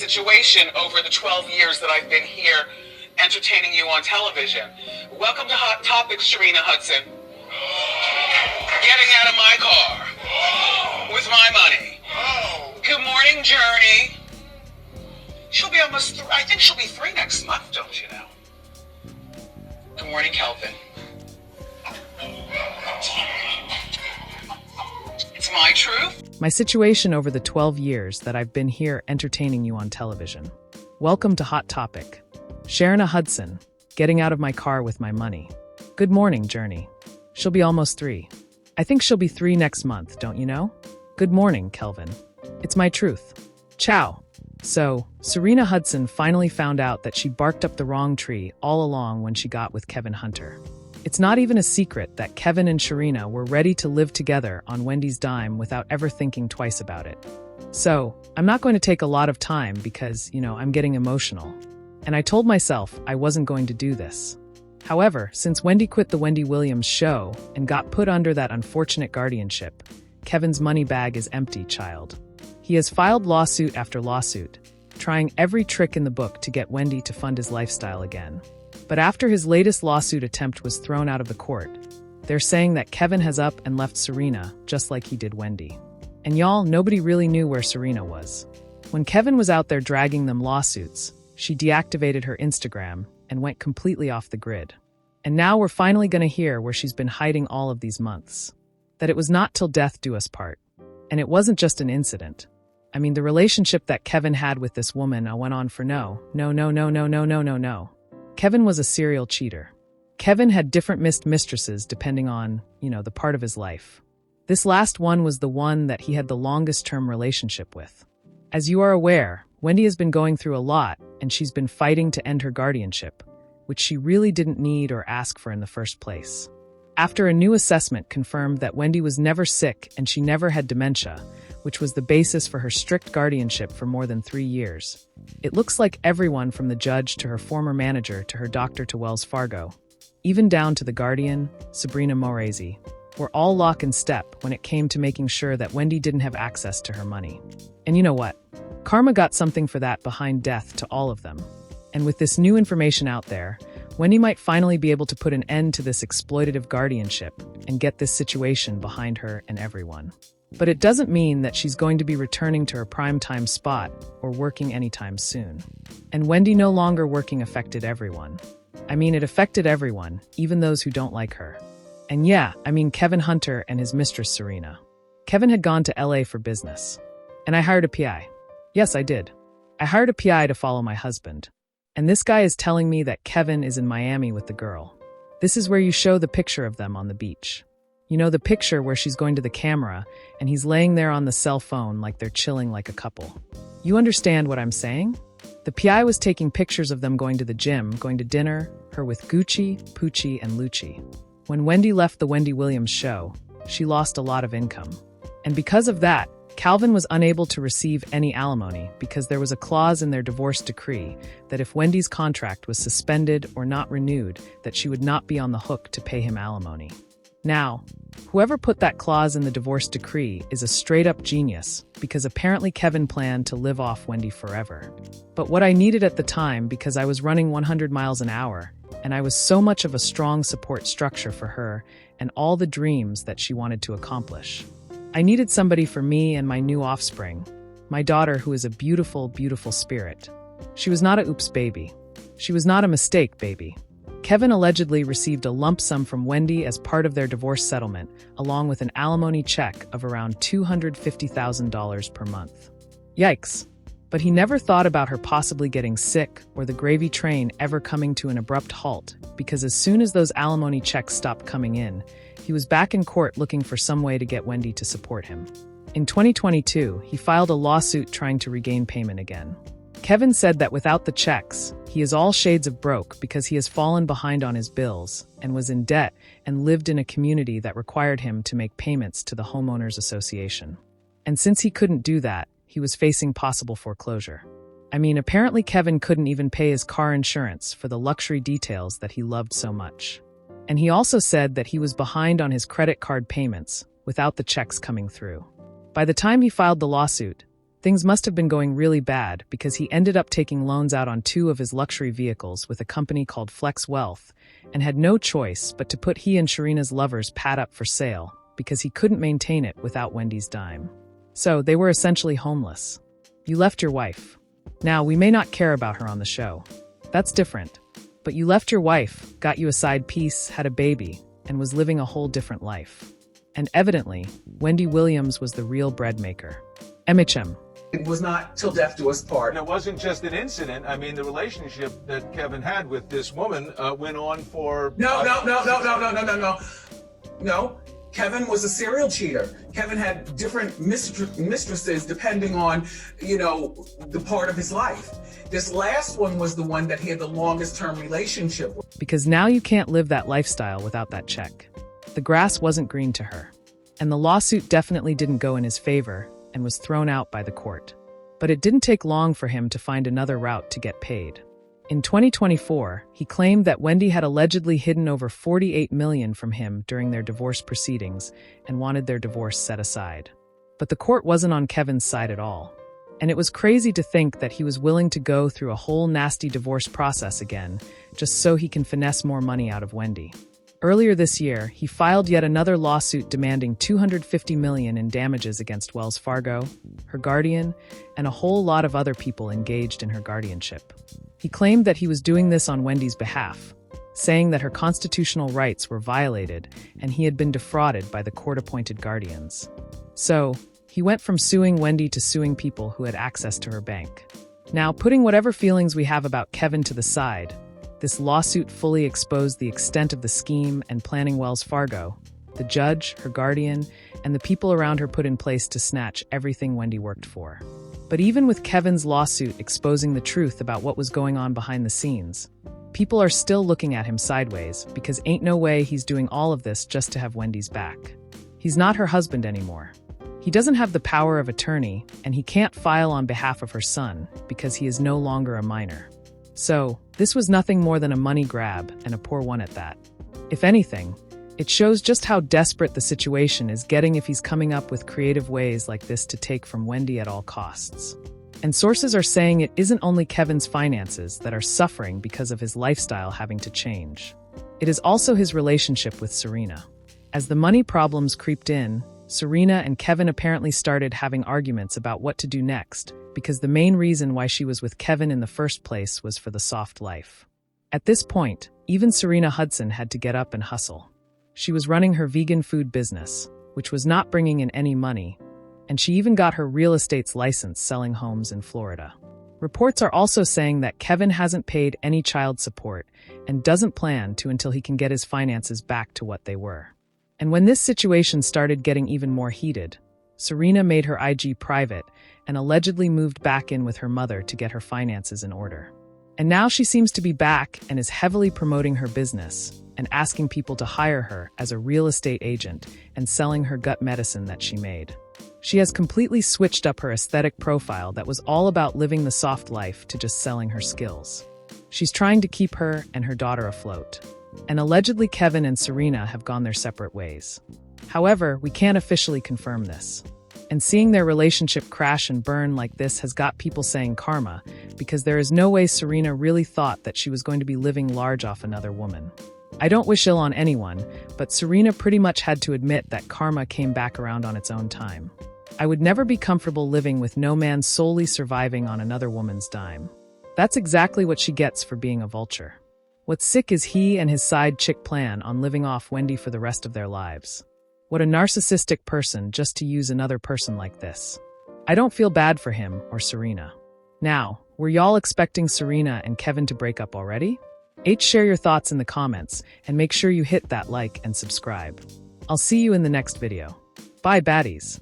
situation over the 12 years that I've been here entertaining you on television. Welcome to Hot Topics, Sharina Hudson. Getting out of my car with my money. Good morning, Journey. She'll be almost, I think she'll be 3 next month, don't you know? Good morning, Kelvin. It's my truth. My situation over the 12 years that I've been here entertaining you on television. Welcome to Hot Topic. Sharina Hudson, getting out of my car with my money. Good morning, Journey. She'll be almost 3. I think she'll be 3 next month, don't you know? Good morning, Kelvin. It's my truth. Ciao. So, Sharina Hudson finally found out that she barked up the wrong tree all along when she got with Kevin Hunter. It's not even a secret that Kevin and Sharina were ready to live together on Wendy's dime without ever thinking twice about it. So, I'm not going to take a lot of time because, I'm getting emotional. And I told myself I wasn't going to do this. However, since Wendy quit the Wendy Williams show and got put under that unfortunate guardianship, Kevin's money bag is empty, child. He has filed lawsuit after lawsuit, trying every trick in the book to get Wendy to fund his lifestyle again. But after his latest lawsuit attempt was thrown out of the court, they're saying that Kevin has up and left Sharina just like he did Wendy. And y'all, nobody really knew where Sharina was. When Kevin was out there dragging them lawsuits, she deactivated her Instagram and went completely off the grid. And now we're finally going to hear where she's been hiding all of these months. That it was not till death do us part. And it wasn't just an incident. I mean, the relationship that Kevin had with this woman went on for no. Kevin was a serial cheater. Kevin had different mistresses depending on, the part of his life. This last one was the one that he had the longest-term relationship with. As you are aware, Wendy has been going through a lot, and she's been fighting to end her guardianship, which she really didn't need or ask for in the first place. After a new assessment confirmed that Wendy was never sick and she never had dementia, which was the basis for her strict guardianship for more than 3 years. It looks like everyone from the judge to her former manager to her doctor to Wells Fargo, even down to the guardian, Sabrina Moresi, were all lock and step when it came to making sure that Wendy didn't have access to her money. And you know what? Karma got something for that behind death to all of them. And with this new information out there, Wendy might finally be able to put an end to this exploitative guardianship and get this situation behind her and everyone. But it doesn't mean that she's going to be returning to her primetime spot or working anytime soon. And Wendy no longer working affected everyone. I mean, it affected everyone, even those who don't like her. And yeah, I mean Kevin Hunter and his mistress Sharina. Kevin had gone to LA for business. And I hired a PI. Yes, I did. I hired a PI to follow my husband. And this guy is telling me that Kevin is in Miami with the girl. This is where you show the picture of them on the beach. The picture where she's going to the camera and he's laying there on the cell phone like they're chilling like a couple. You understand what I'm saying? The PI was taking pictures of them going to the gym, going to dinner, her with Gucci, Poochie, and Lucci. When Wendy left the Wendy Williams show, she lost a lot of income. And because of that, Calvin was unable to receive any alimony because there was a clause in their divorce decree that if Wendy's contract was suspended or not renewed, that she would not be on the hook to pay him alimony. Now, whoever put that clause in the divorce decree is a straight-up genius because apparently Kevin planned to live off Wendy forever. But what I needed at the time, because I was running 100 miles an hour, and I was so much of a strong support structure for her and all the dreams that she wanted to accomplish. I needed somebody for me and my new offspring, my daughter who is a beautiful, beautiful spirit. She was not a oops baby. She was not a mistake baby. Kevin allegedly received a lump sum from Wendy as part of their divorce settlement, along with an alimony check of around $250,000 per month. Yikes. But he never thought about her possibly getting sick or the gravy train ever coming to an abrupt halt, because as soon as those alimony checks stopped coming in, he was back in court looking for some way to get Wendy to support him. In 2022, he filed a lawsuit trying to regain payment again. Kevin said that without the checks, he is all shades of broke because he has fallen behind on his bills and was in debt and lived in a community that required him to make payments to the homeowners association. And since he couldn't do that, he was facing possible foreclosure. I mean, apparently Kevin couldn't even pay his car insurance for the luxury details that he loved so much. And he also said that he was behind on his credit card payments without the checks coming through. By the time he filed the lawsuit, Things must have been going really bad because he ended up taking loans out on 2 of his luxury vehicles with a company called Flex Wealth and had no choice but to put he and Sharina's lover's pad up for sale because he couldn't maintain it without Wendy's dime. So they were essentially homeless. You left your wife. Now, we may not care about her on the show. That's different. But you left your wife, got you a side piece, had a baby, and was living a whole different life. And evidently, Wendy Williams was the real bread maker. MHM. It was not till death do us part. And it wasn't just an incident. I mean, the relationship that Kevin had with this woman went on for... No. Kevin was a serial cheater. Kevin had different mistresses depending on, the part of his life. This last one was the one that he had the longest term relationship with. Because now you can't live that lifestyle without that check. The grass wasn't green to her. And the lawsuit definitely didn't go in his favor and was thrown out by the court. But it didn't take long for him to find another route to get paid. In 2024, he claimed that Wendy had allegedly hidden over $48 million from him during their divorce proceedings and wanted their divorce set aside. But the court wasn't on Kevin's side at all. And it was crazy to think that he was willing to go through a whole nasty divorce process again, just so he can finesse more money out of Wendy. Earlier this year, he filed yet another lawsuit demanding $250 million in damages against Wells Fargo, her guardian, and a whole lot of other people engaged in her guardianship. He claimed that he was doing this on Wendy's behalf, saying that her constitutional rights were violated and he had been defrauded by the court-appointed guardians. So, he went from suing Wendy to suing people who had access to her bank. Now, putting whatever feelings we have about Kevin to the side, this lawsuit fully exposed the extent of the scheme and planning Wells Fargo, the judge, her guardian, and the people around her put in place to snatch everything Wendy worked for. But even with Kevin's lawsuit exposing the truth about what was going on behind the scenes, people are still looking at him sideways because ain't no way he's doing all of this just to have Wendy's back. He's not her husband anymore. He doesn't have the power of attorney, and he can't file on behalf of her son because he is no longer a minor. So, this was nothing more than a money grab, and a poor one at that. If anything, it shows just how desperate the situation is getting if he's coming up with creative ways like this to take from Wendy at all costs. And sources are saying it isn't only Kevin's finances that are suffering because of his lifestyle having to change. It is also his relationship with Sharina. As the money problems creeped in, Sharina and Kevin apparently started having arguments about what to do next, because the main reason why she was with Kevin in the first place was for the soft life. At this point, even Sharina Hudson had to get up and hustle. She was running her vegan food business, which was not bringing in any money, and she even got her real estate's license selling homes in Florida. Reports are also saying that Kevin hasn't paid any child support and doesn't plan to until he can get his finances back to what they were. And when this situation started getting even more heated, Sharina made her IG private and allegedly moved back in with her mother to get her finances in order. And now she seems to be back and is heavily promoting her business and asking people to hire her as a real estate agent and selling her gut medicine that she made. She has completely switched up her aesthetic profile that was all about living the soft life to just selling her skills. She's trying to keep her and her daughter afloat. And allegedly Kevin and Sharina have gone their separate ways. However, we can't officially confirm this. And seeing their relationship crash and burn like this has got people saying karma, because there is no way Sharina really thought that she was going to be living large off another woman. I don't wish ill on anyone, but Sharina pretty much had to admit that karma came back around on its own time. I would never be comfortable living with no man solely surviving on another woman's dime. That's exactly what she gets for being a vulture. What's sick is he and his side chick plan on living off Wendy for the rest of their lives. What a narcissistic person just to use another person like this. I don't feel bad for him or Sharina. Now, were y'all expecting Sharina and Kevin to break up already? Share your thoughts in the comments and make sure you hit that like and subscribe. I'll see you in the next video. Bye, baddies.